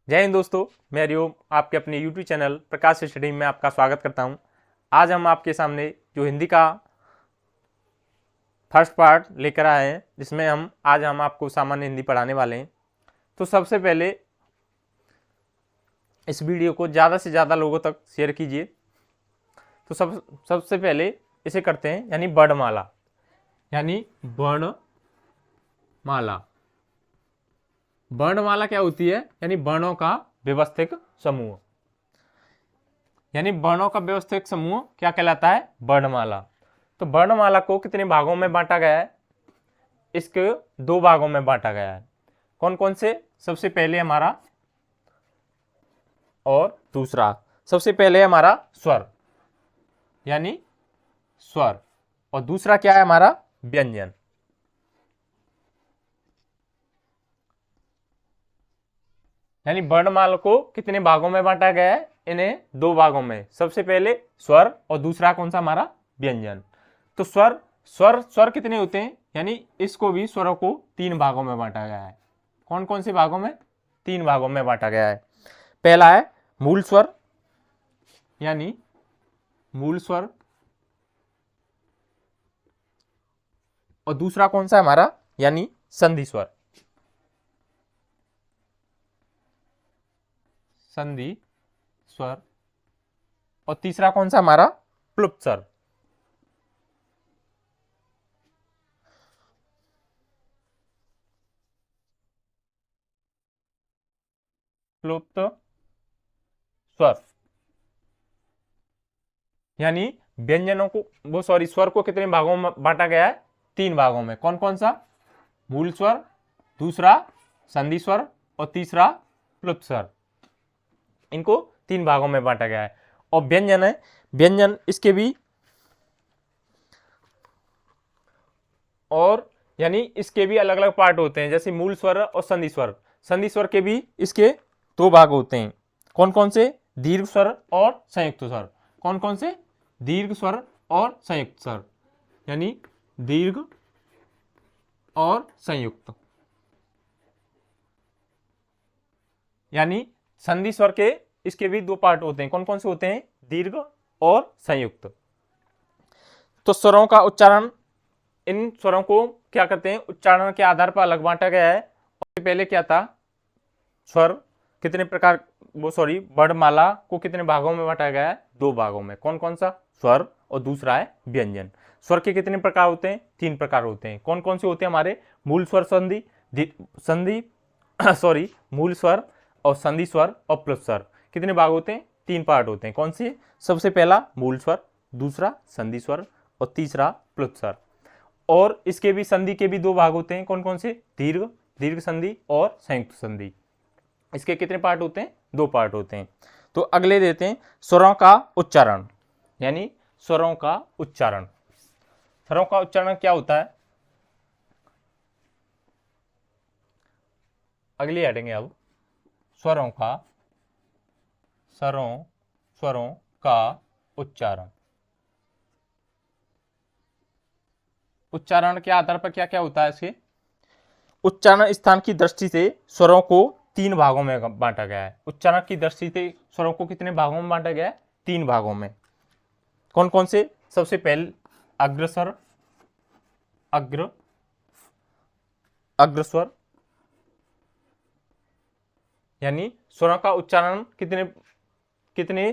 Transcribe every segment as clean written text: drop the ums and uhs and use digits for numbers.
जय हिंद दोस्तों, मैं हरिओम आपके अपने YouTube चैनल प्रकाश स्टडी में आपका स्वागत करता हूं। आज हम आपके सामने जो हिंदी का फर्स्ट पार्ट लेकर आए हैं, जिसमें हम आपको सामान्य हिंदी पढ़ाने वाले हैं। तो सबसे पहले इस वीडियो को ज़्यादा से ज़्यादा लोगों तक शेयर कीजिए। तो सबसे पहले इसे करते हैं, यानी वर्णमाला। यानी वर्णमाला वर्णमाला क्या होती है? यानी वर्णों का व्यवस्थित समूह। यानी वर्णों का व्यवस्थित समूह क्या कहलाता है? वर्णमाला। तो वर्णमाला को कितने भागों में बांटा गया है? इसके दो भागों में बांटा गया है। कौन कौन से? सबसे पहले हमारा और दूसरा। सबसे पहले हमारा स्वर, यानी स्वर, और दूसरा क्या है हमारा? व्यंजन। यानी वर्णमाला को कितने भागों में बांटा गया है? इन्हें दो भागों में। सबसे पहले स्वर और दूसरा कौन सा? हमारा व्यंजन। तो स्वर स्वर स्वर कितने होते हैं? यानी इसको भी स्वरों को तीन भागों में बांटा गया है। कौन कौन से भागों में? तीन भागों में बांटा गया है। पहला है मूल स्वर, यानी मूल स्वर, और दूसरा कौन सा हमारा? यानी संधि स्वर। संधि स्वर। और तीसरा कौन सा हमारा? प्लुप्त स्वर। प्लुप्त स्वर। यानी व्यंजनों को स्वर को कितने भागों में बांटा गया है? तीन भागों में। कौन कौन सा? मूल स्वर, दूसरा संधि स्वर, और तीसरा प्लुप्त स्वर। इनको तीन भागों में बांटा गया है। और व्यंजन है, व्यंजन इसके भी और यानी इसके भी अलग अलग पार्ट होते हैं, जैसे मूल स्वर और संधि स्वर। संधि स्वर के भी इसके दो भाग होते हैं। कौन कौन से? दीर्घ स्वर और संयुक्त स्वर। कौन कौन से? दीर्घ स्वर और संयुक्त स्वर। यानी दीर्घ और संयुक्त। यानी संधि स्वर के इसके भी दो पार्ट होते हैं। कौन कौन से होते हैं? दीर्घ और संयुक्त। तो स्वरों का उच्चारण, इन स्वरों को क्या करते हैं? उच्चारण के आधार पर अलग बांटा गया है। और पहले क्या था? स्वर कितने प्रकार वर्णमाला को कितने भागों में बांटा गया है? दो भागों में। कौन कौन सा? स्वर, और दूसरा है व्यंजन। स्वर के कितने प्रकार होते हैं? तीन प्रकार होते हैं। कौन कौन से होते हैं हमारे? मूल स्वर, संधि मूल स्वर और संधि स्वर और प्लुप्त स्वर। कितने भाग होते हैं? तीन पार्ट होते हैं। कौन से? सबसे पहला मूल स्वर, दूसरा संधि स्वर, और तीसरा प्लुप्त स्वर। और इसके भी संधि के भी दो भाग होते हैं। कौन कौन से? दीर्घ संधि और संयुक्त संधि। इसके कितने पार्ट होते हैं? दो पार्ट होते हैं। तो अगले देते हैं स्वरों का उच्चारण। यानी स्वरों का उच्चारण। स्वरों का उच्चारण क्या होता है? अगली हटेंगे अब। स्वरों का उच्चारण। उच्चारण के आधार पर क्या क्या होता है? इसके उच्चारण स्थान की दृष्टि से स्वरों को तीन भागों में बांटा गया है। उच्चारण की दृष्टि से स्वरों को कितने भागों में बांटा गया है? तीन भागों में। कौन कौन से? सबसे पहले अग्रस्वर, अग्रस्वर। यानी स्वरों का उच्चारण कितने कितने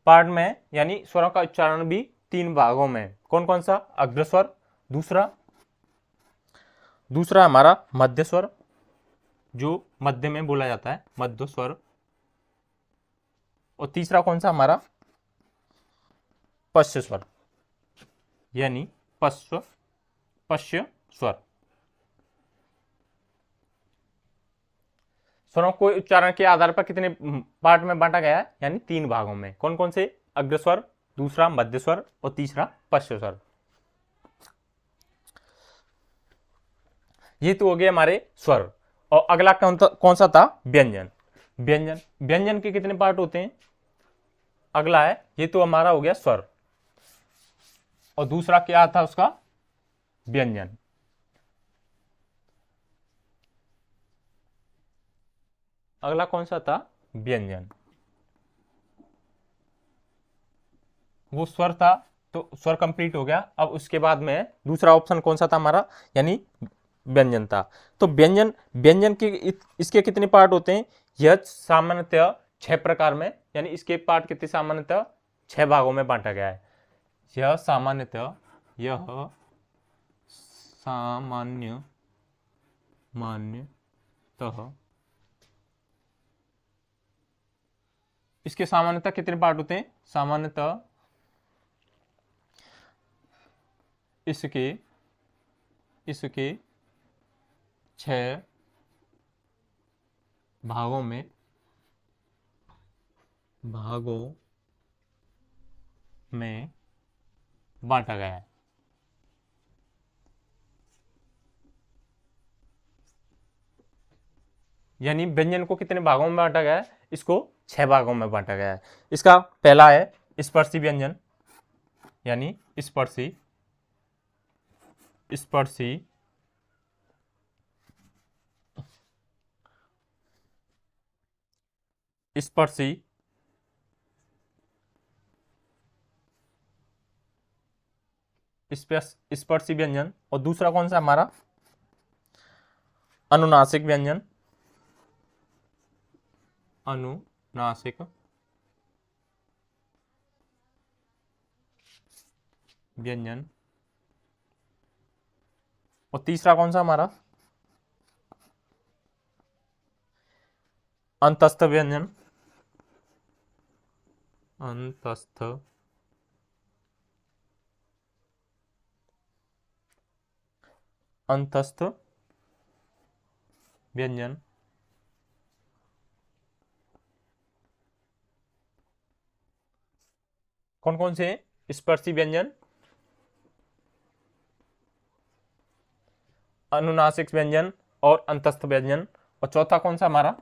पार्ट में? यानी स्वरों का उच्चारण भी तीन भागों में। कौन कौन सा? अग्रस्वर, दूसरा हमारा मध्य स्वर, जो मध्य में बोला जाता है, मध्य स्वर। और तीसरा कौन सा? हमारा पश्च स्वर, यानी पश्च स्वर। स्वरों को उच्चारण के आधार पर कितने पार्ट में बांटा गया है? यानी तीन भागों में। कौन कौन से? अग्रस्वर, दूसरा मध्य स्वर, और तीसरा पश्च स्वर। ये तो हो गए हमारे स्वर। और अगला कौन सा था? व्यंजन। व्यंजन के कितने पार्ट होते हैं? अगला है, ये तो हमारा हो गया स्वर, और दूसरा क्या था उसका? व्यंजन। अगला कौन सा था? व्यंजन। वो स्वर था, तो स्वर कंप्लीट हो गया। अब उसके बाद में दूसरा ऑप्शन कौन सा था हमारा, यानी व्यंजन था। तो व्यंजन, व्यंजन के इसके कितने पार्ट होते हैं? यह सामान्यतः 6 प्रकार में, यानी इसके पार्ट कितने सामान्यतः 6 भागों में बांटा गया है। यह सामान्यतः मान्यतः इसके सामान्यतः कितने पार्ट होते हैं? सामान्यतः इसके 6 भागों में बांटा गया है। यानी व्यंजन को कितने भागों में बांटा गया है? इसको 6 भागों में बांटा गया है। इसका पहला है स्पर्शी व्यंजन, यानी स्पर्शी स्पर्शी व्यंजन। और दूसरा कौन सा हमारा? अनुनासिक व्यंजन। अनुनासिक व्यंजन। और तीसरा कौन सा हमारा? अंतस्थ व्यंजन। अंतस्थ व्यंजन। कौन कौन से? स्पर्शी व्यंजन, अनुनासिक व्यंजन और अंतस्थ व्यंजन। और चौथा कौन सा हमारा?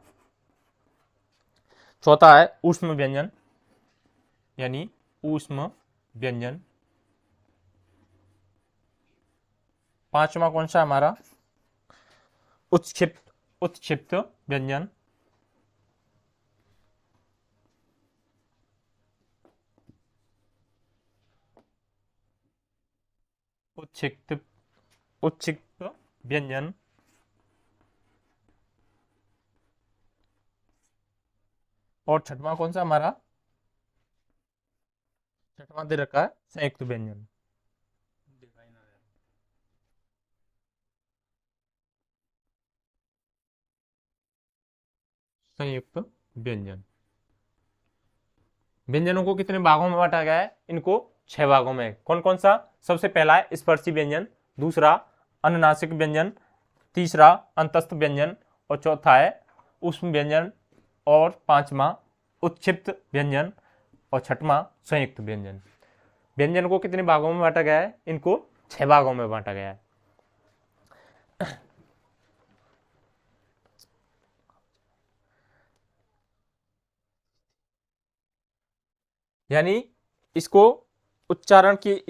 चौथा है ऊष्म व्यंजन, यानी ऊष्म व्यंजन। पांचवा कौन सा हमारा? उत्क्षिप्त व्यंजन। उत्क्षिप्त व्यंजन। और छठवां कौन सा हमारा? छठवां दे रखा है संयुक्त व्यंजन। संयुक्त व्यंजन। व्यंजनों को कितने भागों में बांटा गया है? इनको 6 भागों में। कौन कौन सा? सबसे पहला है स्पर्शी व्यंजन, दूसरा अनुनासिक व्यंजन, तीसरा अंतस्थ व्यंजन, और चौथा है ऊष्म व्यंजन, और पांचवा उत्क्षिप्त व्यंजन, और छठवां संयुक्त व्यंजन। व्यंजन को कितने भागों में बांटा गया है? इनको 6 भागों में बांटा गया है। यानी इसको उच्चारण की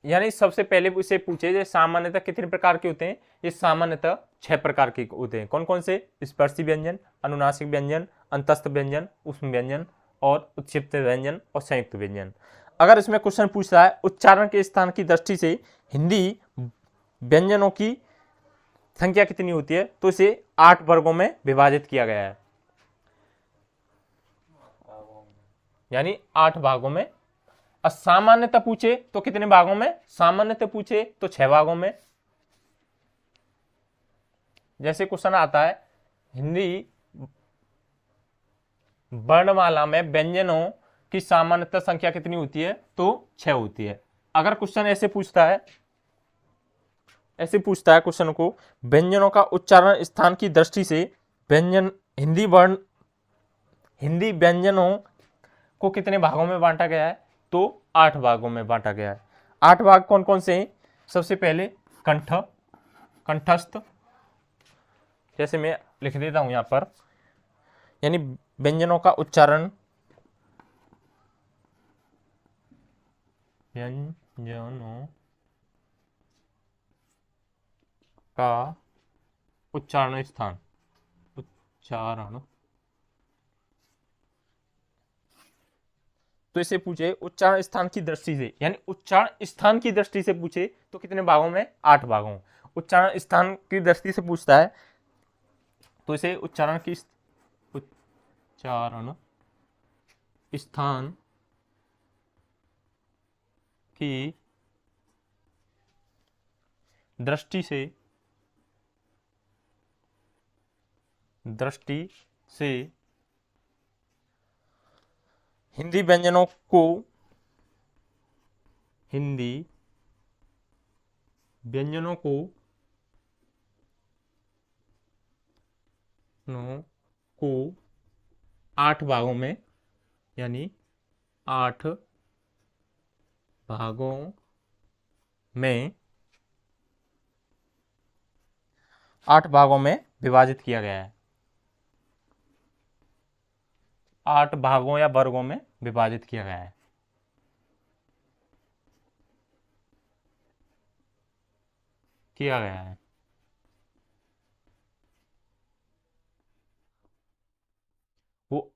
यानी सबसे पहले इसे पूछे ये सामान्यतः कितने प्रकार के होते हैं? ये सामान्यतः 6 प्रकार के होते हैं। कौन कौन से? स्पर्शी व्यंजन, अनुनासिक व्यंजन, अंतस्थ व्यंजन, ऊष्म व्यंजन, और उत्क्षिप्त व्यंजन, और संयुक्त व्यंजन। अगर इसमें क्वेश्चन पूछता है उच्चारण के स्थान की दृष्टि से हिंदी व्यंजनों की संख्या कितनी होती है, तो इसे 8 वर्गों में विभाजित किया गया है, यानी 8 भागों में। सामान्यतः पूछे तो कितने भागों में? सामान्यतः पूछे तो 6 भागों में। जैसे क्वेश्चन आता है हिंदी वर्णमाला में व्यंजनों की सामान्यतः संख्या कितनी होती है, तो 6 होती है। अगर क्वेश्चन ऐसे पूछता है क्वेश्चन को व्यंजनों का उच्चारण स्थान की दृष्टि से व्यंजन हिंदी व्यंजनों को कितने भागों में बांटा गया है, तो 8 भागों में बांटा गया है। 8 भाग कौन कौन से हैं? सबसे पहले कंठस्थ, जैसे मैं लिख देता हूं यहां पर, यानी व्यंजनों का उच्चारण स्थान, उच्चारण। तो इसे पूछे उच्चारण स्थान की दृष्टि से, यानी उच्चारण स्थान की दृष्टि से पूछे तो कितने भागों में, 8 भागों। उच्चारण स्थान की दृष्टि से पूछता है तो इसे उच्चारण स्थान की दृष्टि से हिंदी व्यंजनों को 8 भागों में, यानी 8 भागों में 8 भागों में विभाजित किया गया है। 8 भागों या वर्गों में विभाजित किया गया है। वो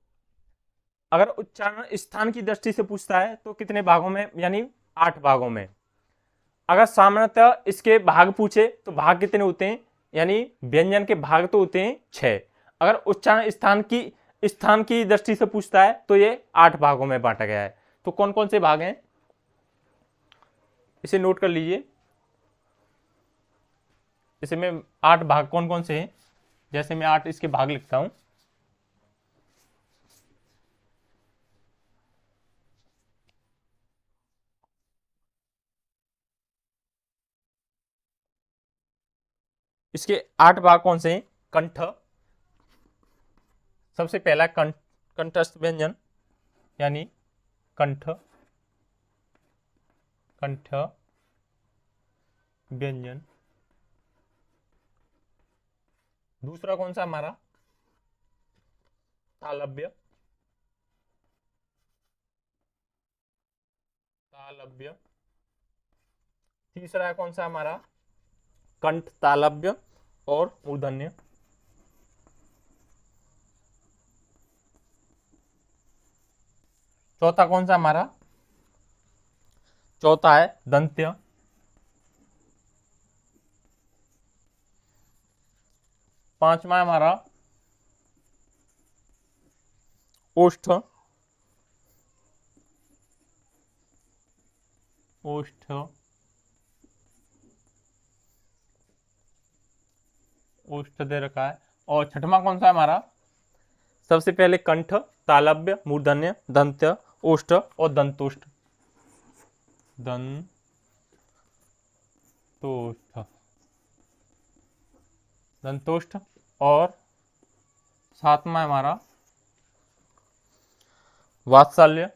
अगर उच्चारण स्थान की दृष्टि से पूछता है तो कितने भागों में, यानी 8 भागों में। अगर सामान्यतः इसके भाग पूछे तो भाग कितने होते हैं, यानी व्यंजन के भाग तो होते हैं 6। अगर उच्चारण स्थान की दृष्टि से पूछता है तो ये 8 भागों में बांटा गया है। तो कौन कौन से भाग हैं, इसे नोट कर लीजिए। इसमें 8 भाग कौन कौन से हैं, जैसे मैं 8 इसके भाग लिखता हूं। इसके 8 भाग कौन से हैं, कंठ, सबसे पहला कंठस्थ व्यंजन, यानी कंठ व्यंजन। दूसरा कौन सा हमारा, तालव्य। तीसरा है कौन सा हमारा, कंठ तालव्य और मूर्धन्य। चौथा कौन सा हमारा, चौथा है दंत्य। पांचवा हमारा ओष्ठ। ओष्ठ दे रखा है। और छठवां कौन सा हमारा, सबसे पहले कंठ, तालव्य, मूर्धन्य, दंत्य, ओष्ठ और दंतोष्ठ। और सातवां हमारा वात्सल्य।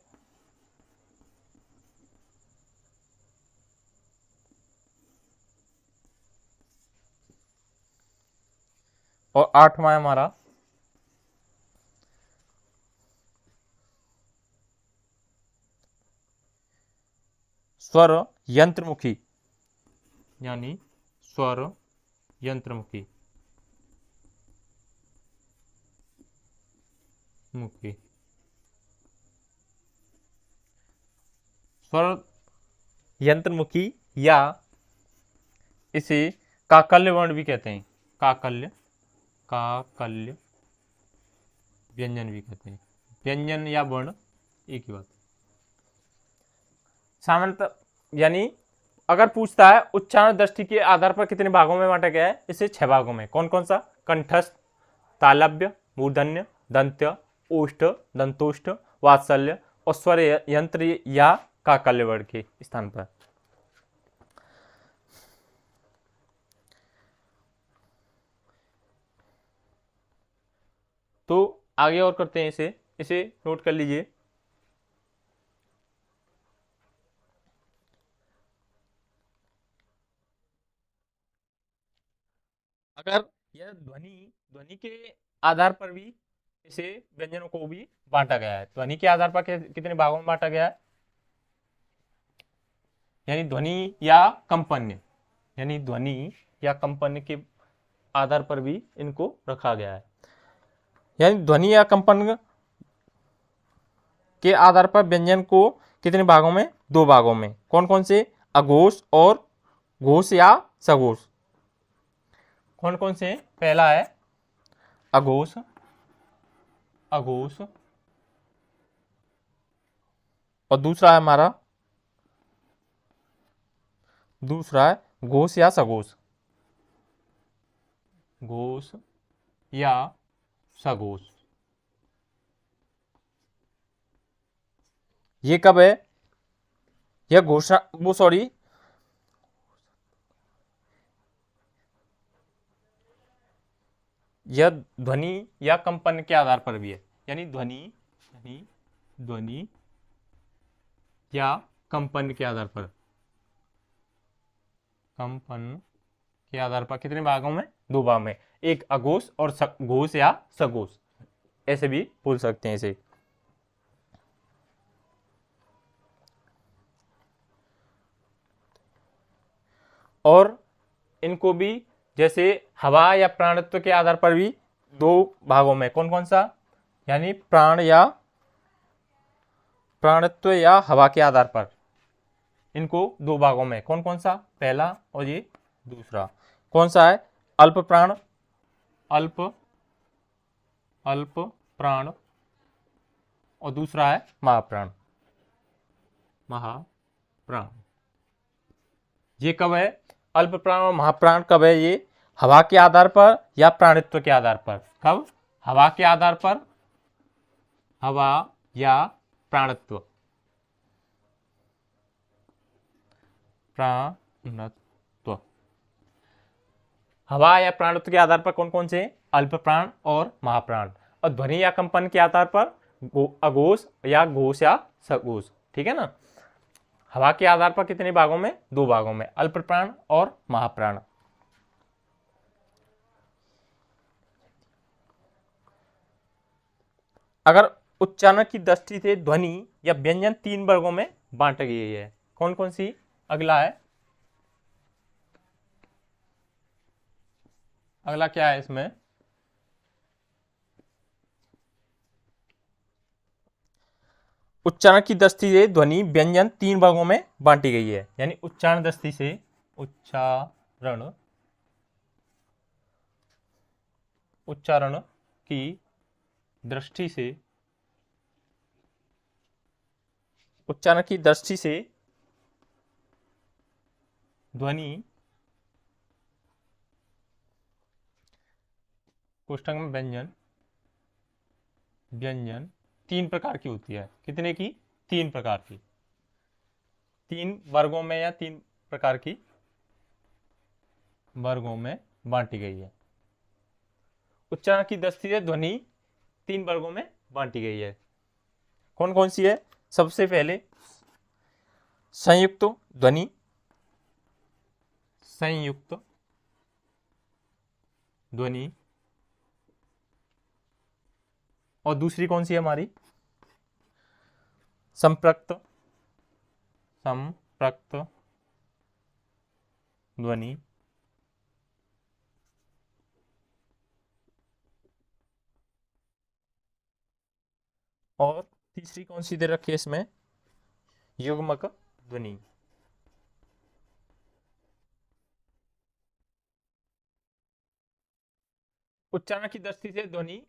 और आठवां हमारा स्वर यंत्रमुखी, यानी स्वर यंत्रमुखी। स्वर यंत्रमुखी या इसे काकल्य वर्ण भी कहते हैं, काकल्य व्यंजन भी कहते हैं। व्यंजन या वर्ण एक ही बात। सामान्यतः यानी अगर पूछता है उच्चारण दृष्टि के आधार पर कितने भागों में बांटा गया है, इसे 6 भागों में। कौन कौन सा, कंठस्थ, तालव्य, मूर्धन्य, दंत्य, ओष्ठ, दंतोष्ठ, वात्सल्य और स्वर यंत्र या काकल्य वर्ण के स्थान पर। तो आगे और करते हैं, इसे नोट कर लीजिए। अगर यह ध्वनि के आधार पर भी इसे व्यंजनों को भी बांटा गया है। ध्वनि के आधार पर कितने भागों में बांटा गया है, यानी ध्वनि या कंपन्य के आधार पर भी इनको रखा गया है। यानी ध्वनि या कंपन के आधार पर व्यंजन को कितने भागों में, दो भागों में। कौन कौन से, अघोष और घोष या सघोष। कौन कौन से, पहला है अघोष, अघोष, और दूसरा है हमारा, दूसरा है घोष या सघोष, घोष या सघोष। ये कब है, यह घोषणा, वो सॉरी, यह ध्वनि या कंपन के आधार पर भी है। यानी ध्वनि, ध्वनि या कंपन के आधार पर, कंपन के आधार पर कितने भागों में, दो भाग में, एक अघोष और घोष या सघोष, ऐसे भी बोल सकते हैं इसे। और इनको भी जैसे हवा या प्राणत्व के आधार पर भी दो भागों में, कौन कौन सा, यानी प्राणत्व या हवा के आधार पर, इनको दो भागों में, कौन कौन सा, पहला और ये दूसरा। कौन सा है, अल्प प्राण, अल्प प्राण, और दूसरा है महाप्राण, महाप्राण। ये कब है, अल्प प्राण और महाप्राण कब है, ये हवा के आधार पर या प्राणत्व के आधार पर। कब, हवा के आधार पर, हवा या प्राणत्व, प्राणत्व, हवा या प्राणत्व के आधार पर कौन कौन से, अल्प प्राण और महाप्राण। और ध्वनि या कंपन के आधार पर अघोष या घोष या सघोष, ठीक है ना। हवा के आधार पर कितने भागों में, दो भागों में, अल्प प्राण और महाप्राण। अगर उच्चारण की दृष्टि से ध्वनि या व्यंजन तीन वर्गों में बांट गई है, कौन कौन सी, अगला है, अगला क्या है इसमें, उच्चारण की दृष्टि से ध्वनि व्यंजन तीन वर्गों में बांटी गई है। यानी उच्चारण दृष्टि से, उच्चारण की दृष्टि से, उच्चारण की दृष्टि से ध्वनि कोष्ठक में व्यंजन तीन प्रकार की होती है। कितने की, तीन प्रकार की, तीन वर्गों में या तीन प्रकार की वर्गों में बांटी गई है। उच्चारण की दृष्टि से ध्वनि तीन वर्गों में बांटी गई है। कौन कौन सी है, सबसे पहले संयुक्त ध्वनि, संयुक्त ध्वनि, और दूसरी कौन सी है हमारी, संपृक्त, संपृक्त ध्वनि, और तीसरी कौन सी दे रखी है इसमें, युग्मक ध्वनि। उच्चारण की दृष्टि से ध्वनि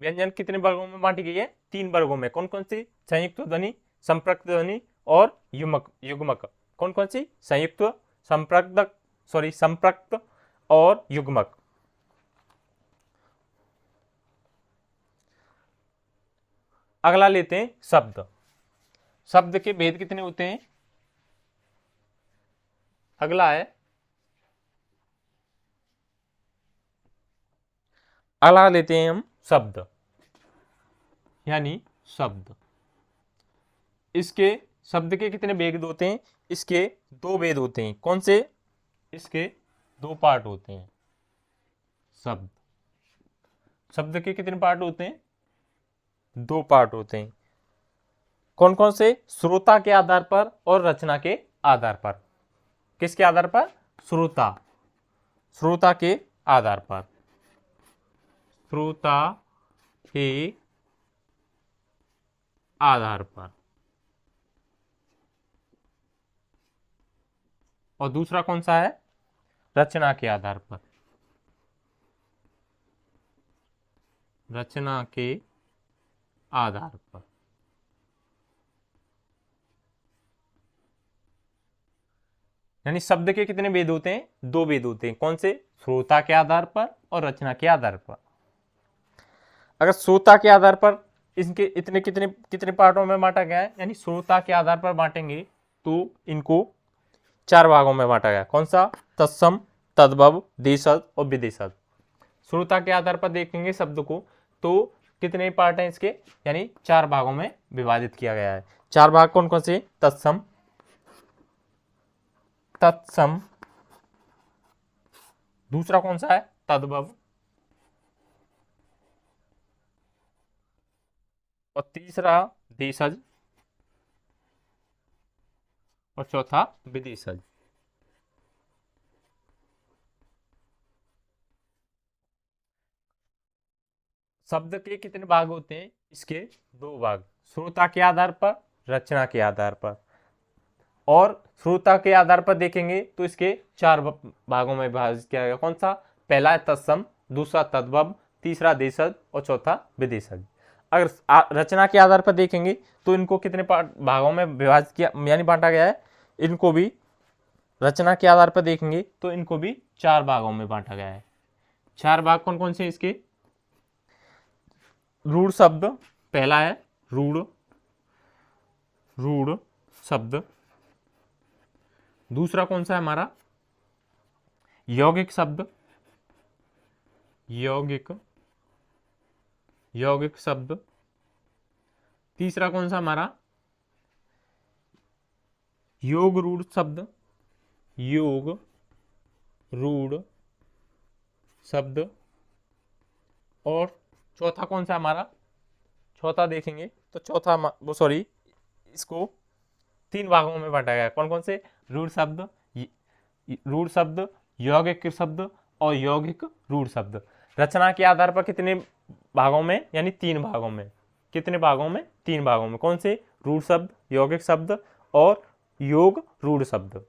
व्यंजन कितने वर्गों में बांटी गई है, तीन वर्गों में। कौन कौन सी, संयुक्त ध्वनि, संपृक्त ध्वनि और युग्मक। कौन कौन सी, संयुक्त, संपृक्त और युग्मक। अगला लेते हैं शब्द। शब्द के भेद कितने होते हैं, अगला है, अगला लेते हैं हम शब्द, यानी शब्द। इसके शब्द के कितने भेद होते हैं, इसके दो भेद होते हैं। कौन से, इसके दो पार्ट होते हैं। शब्द, शब्द के कितने पार्ट होते हैं, दो पार्ट होते हैं। कौन कौन से, श्रोता के आधार पर और रचना के आधार पर। किसके आधार पर, श्रोता, श्रोता के आधार पर, श्रोता के आधार पर, और दूसरा कौन सा है, रचना के आधार पर, रचना के आधार पर। यानी शब्द के कितने भेद होते हैं, दो भेद होते हैं, कौन से, श्रोता के आधार पर और रचना के आधार पर। अगर श्रोता के आधार पर इनके इतने कितने कितने पार्टों में बांटा गया है, यानी श्रोता के आधार पर बांटेंगे तो इनको 4 भागों में बांटा गया, कौन सा, तत्सम, तद्भव, देशज और विदेशज। श्रोता के आधार पर देखेंगे शब्द को तो कितने पार्ट हैं इसके, यानी 4 भागों में विभाजित किया गया है। 4 भाग कौन कौन से, तत्सम, तत्सम, दूसरा कौन सा है, तद्भव, और तीसरा देशज, और चौथा विदेशज। शब्द के कितने भाग होते हैं, इसके 2 भाग, श्रोता के आधार पर, रचना के आधार पर। और श्रोता के आधार पर देखेंगे तो इसके 4 भागों में विभाजित किया गया, कौन सा, पहला है तत्सम, दूसरा तद्भव, तीसरा देशज और चौथा विदेशज। अगर रचना के आधार पर देखेंगे तो इनको कितने भागों में विभाजित किया, यानी बांटा गया है, इनको भी रचना के आधार पर देखेंगे तो इनको भी 4 भागों में बांटा गया है। 4 भाग कौन कौन से हैं इसके, रूढ़ शब्द, पहला है रूढ़, रूढ़ शब्द, दूसरा कौन सा है हमारा, यौगिक शब्द, यौगिक, यौगिक शब्द, तीसरा कौन सा हमारा, योग रूढ़ शब्द, योग रूढ़ शब्द, और चौथा कौन सा हमारा, चौथा देखेंगे तो चौथा वो सॉरी इसको 3 भागों में बांटा गया, कौन कौन से, रूढ़ शब्द, रूढ़ शब्द, यौगिक शब्द और यौगिक रूढ़ शब्द। रचना के आधार पर कितने भागों में, यानी 3 भागों में, कितने भागों में, 3 भागों में, कौन से, रूढ़ शब्द, यौगिक शब्द और योग रूढ़ शब्द।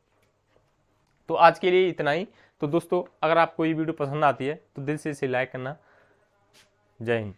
तो आज के लिए इतना ही। तो दोस्तों अगर आपको ये वीडियो पसंद आती है तो दिल से इसे लाइक करना। जय हिंद।